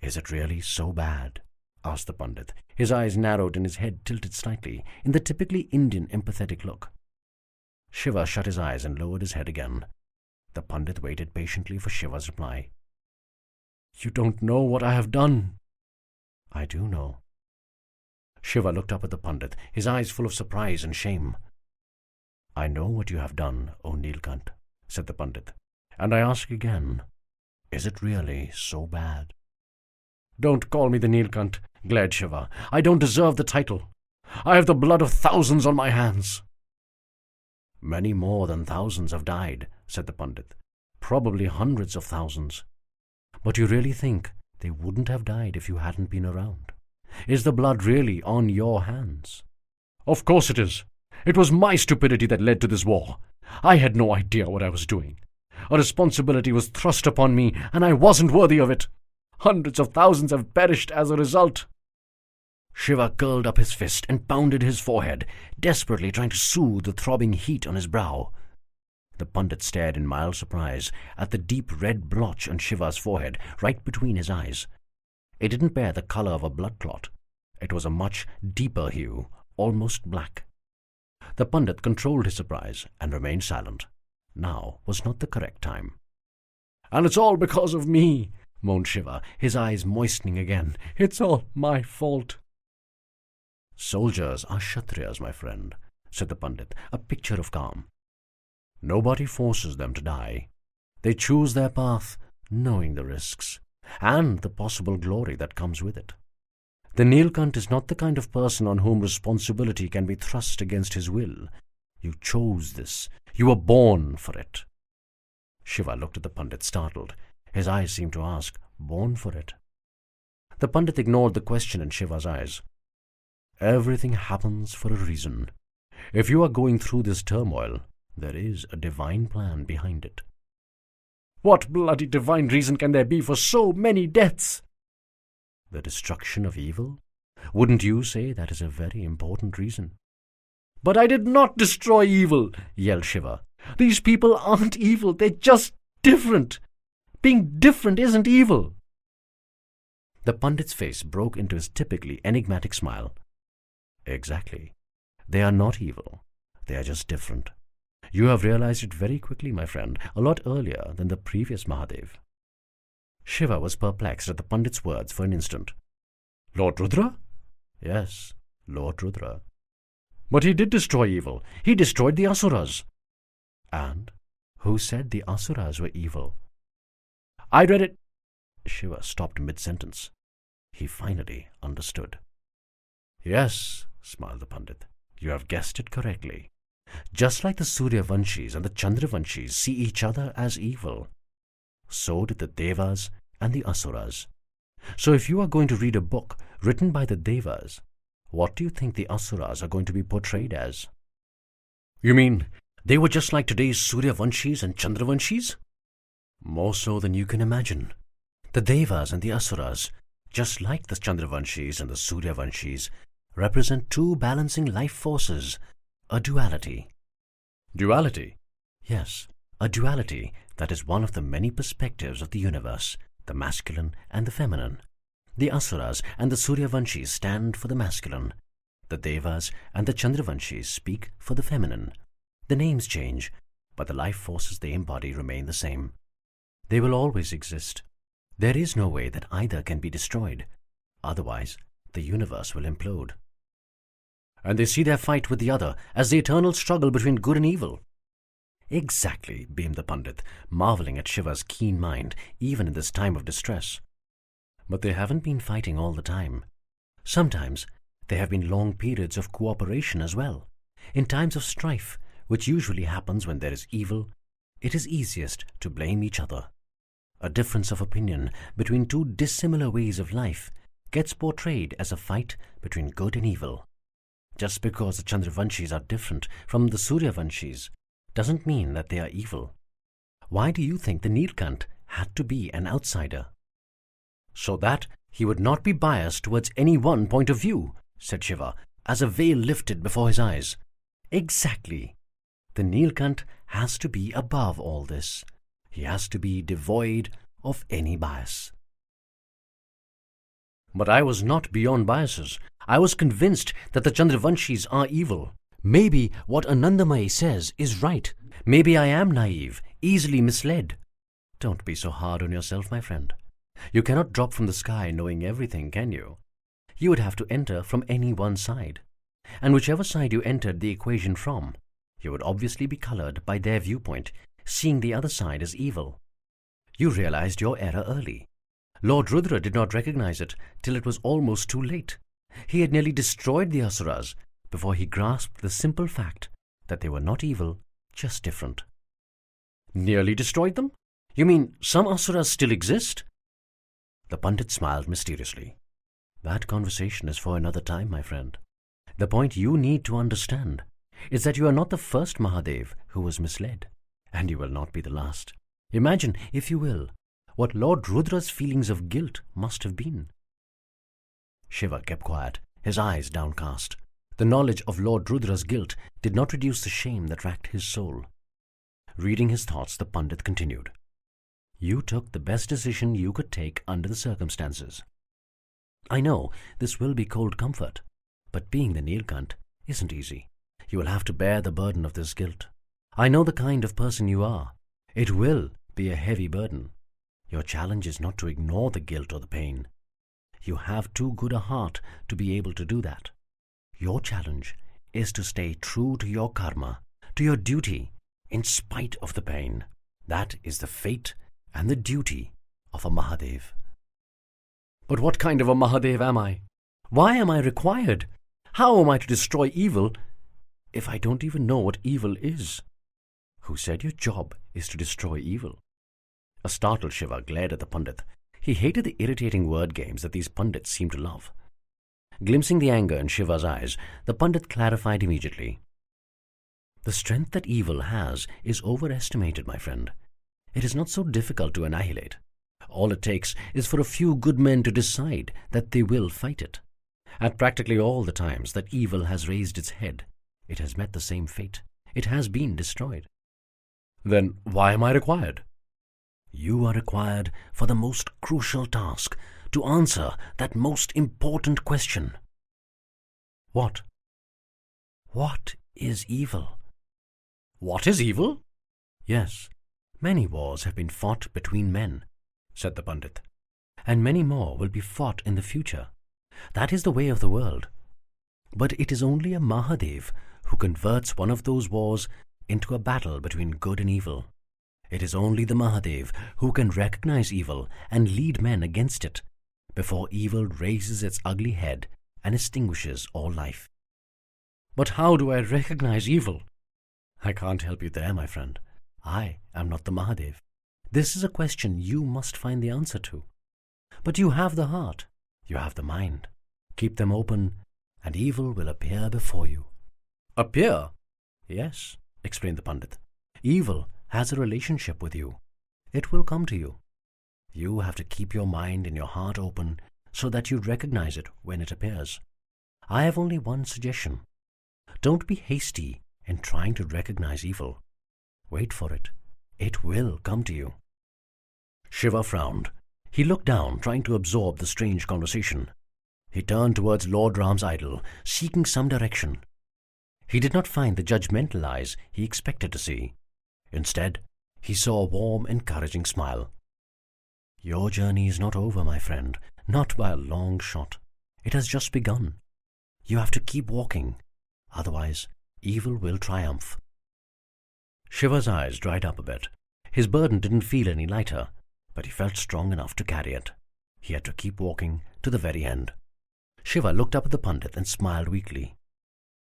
"Is it really so bad?" asked the Pandit. His eyes narrowed and his head tilted slightly in the typically Indian empathetic look. Shiva shut his eyes and lowered his head again. The Pandit waited patiently for Shiva's reply. "You don't know what I have done." "I do know." Shiva looked up at the Pandit, his eyes full of surprise and shame. "I know what you have done, O Nilkant," said the Pandit, "and I ask again, is it really so bad?" "Don't call me the Nilkant," glared Shiva. "I don't deserve the title. I have the blood of thousands on my hands." "Many more than thousands have died," said the Pandit. "Probably hundreds of thousands. But you really think they wouldn't have died if you hadn't been around? Is the blood really on your hands?" "Of course it is. It was my stupidity that led to this war. I had no idea what I was doing. A responsibility was thrust upon me, and I wasn't worthy of it. Hundreds of thousands have perished as a result." Shiva curled up his fist and pounded his forehead, desperately trying to soothe the throbbing heat on his brow. The Pandit stared in mild surprise at the deep red blotch on Shiva's forehead, right between his eyes. It didn't bear the color of a blood clot. It was a much deeper hue, almost black. The Pandit controlled his surprise and remained silent. Now was not the correct time. "And it's all because of me," moaned Shiva, his eyes moistening again. "It's all my fault." "Soldiers are Kshatriyas, my friend," said the Pandit, a picture of calm. "Nobody forces them to die. They choose their path, knowing the risks, and the possible glory that comes with it. The Nilkant is not the kind of person on whom responsibility can be thrust against his will. You chose this. You were born for it." Shiva looked at the Pandit, startled. His eyes seemed to ask, "Born for it?" The Pandit ignored the question in Shiva's eyes. "Everything happens for a reason. If you are going through this turmoil, there is a divine plan behind it." "What bloody divine reason can there be for so many deaths?" "The destruction of evil? Wouldn't you say that is a very important reason?" "But I did not destroy evil," yelled Shiva. "These people aren't evil, they're just different. Being different isn't evil." The Pandit's face broke into his typically enigmatic smile. "Exactly. They are not evil. They are just different. You have realized it very quickly, my friend, a lot earlier than the previous Mahadev." Shiva was perplexed at the Pandit's words for an instant. "Lord Rudra?" "Yes, Lord Rudra." "But he did destroy evil. He destroyed the Asuras." "And who said the Asuras were evil?" "I read it." Shiva stopped mid-sentence. He finally understood. "Yes," smiled the Pandit, "you have guessed it correctly. Just like the Suryavanshis and the Chandravanshis see each other as evil, so did the Devas and the Asuras. So if you are going to read a book written by the Devas, what do you think the Asuras are going to be portrayed as?" "You mean they were just like today's Suryavanshis and Chandravanshis?" "More so than you can imagine. The Devas and the Asuras, just like the Chandravanshis and the Suryavanshis, represent two balancing life forces, a duality." "Duality?" "Yes, a duality that is one of the many perspectives of the universe, the masculine and the feminine. The Asuras and the Suryavanshis stand for the masculine. The Devas and the Chandravanshis speak for the feminine. The names change, but the life forces they embody remain the same. They will always exist. There is no way that either can be destroyed. Otherwise, the universe will implode." "And they see their fight with the other as the eternal struggle between good and evil." "Exactly," beamed the Pandit, marveling at Shiva's keen mind, even in this time of distress. "But they haven't been fighting all the time. Sometimes there have been long periods of cooperation as well. In times of strife, which usually happens when there is evil, it is easiest to blame each other. A difference of opinion between two dissimilar ways of life gets portrayed as a fight between good and evil. Just because the Chandravanshis are different from the Suryavanshis doesn't mean that they are evil. Why do you think the Nilkant had to be an outsider?" "So that he would not be biased towards any one point of view," said Shiva, as a veil lifted before his eyes. "Exactly. The Nilkant has to be above all this. He has to be devoid of any bias." But I was not beyond biases. I was convinced that the Chandravanshis are evil. Maybe what Anandamayi says is right. Maybe I am naive, easily misled. Don't be so hard on yourself, my friend. You cannot drop from the sky knowing everything, can you? You would have to enter from any one side. And whichever side you entered the equation from, you would obviously be colored by their viewpoint, seeing the other side as evil. You realized your error early. Lord Rudra did not recognize it till it was almost too late. He had nearly destroyed the Asuras before he grasped the simple fact that they were not evil, just different. Nearly destroyed them? You mean some Asuras still exist? The Pandit smiled mysteriously. That conversation is for another time, my friend. The point you need to understand is that you are not the first Mahadev who was misled, and you will not be the last. Imagine, if you will, what Lord Rudra's feelings of guilt must have been. Shiva kept quiet, his eyes downcast. The knowledge of Lord Rudra's guilt did not reduce the shame that racked his soul. Reading his thoughts, the Pandit continued. You took the best decision you could take under the circumstances. I know this will be cold comfort, but being the Nilkant isn't easy. You will have to bear the burden of this guilt. I know the kind of person you are. It will be a heavy burden. Your challenge is not to ignore the guilt or the pain. You have too good a heart to be able to do that. Your challenge is to stay true to your karma, to your duty, in spite of the pain. That is the fate and the duty of a Mahadev. But what kind of a Mahadev am I? Why am I required? How am I to destroy evil if I don't even know what evil is? Who said your job is to destroy evil? A startled Shiva glared at the Pandit. He hated the irritating word games that these Pandits seemed to love. Glimpsing the anger in Shiva's eyes, the Pandit clarified immediately. The strength that evil has is overestimated, my friend. It is not so difficult to annihilate. All it takes is for a few good men to decide that they will fight it. At practically all the times that evil has raised its head, it has met the same fate. It has been destroyed. Then why am I required? You are required for the most crucial task, to answer that most important question. What? What is evil? What is evil? Yes, many wars have been fought between men, said the Pandit, and many more will be fought in the future. That is the way of the world. But it is only a Mahadev who converts one of those wars into a battle between good and evil. It is only the Mahadev who can recognize evil and lead men against it before evil raises its ugly head and extinguishes all life. But how do I recognize evil? I can't help you there, my friend. I am not the Mahadev. This is a question you must find the answer to. But you have the heart, you have the mind. Keep them open, and evil will appear before you. Appear? Yes, explained the Pandit. Evil has a relationship with you. It will come to you. You have to keep your mind and your heart open so that you recognize it when it appears. I have only one suggestion. Don't be hasty in trying to recognize evil. Wait for it. It will come to you. Shiva frowned. He looked down, trying to absorb the strange conversation. He turned towards Lord Ram's idol, seeking some direction. He did not find the judgmental eyes he expected to see. Instead, he saw a warm, encouraging smile. Your journey is not over, my friend, not by a long shot. It has just begun. You have to keep walking, otherwise evil will triumph. Shiva's eyes dried up a bit. His burden didn't feel any lighter, but he felt strong enough to carry it. He had to keep walking to the very end. Shiva looked up at the Pandit and smiled weakly.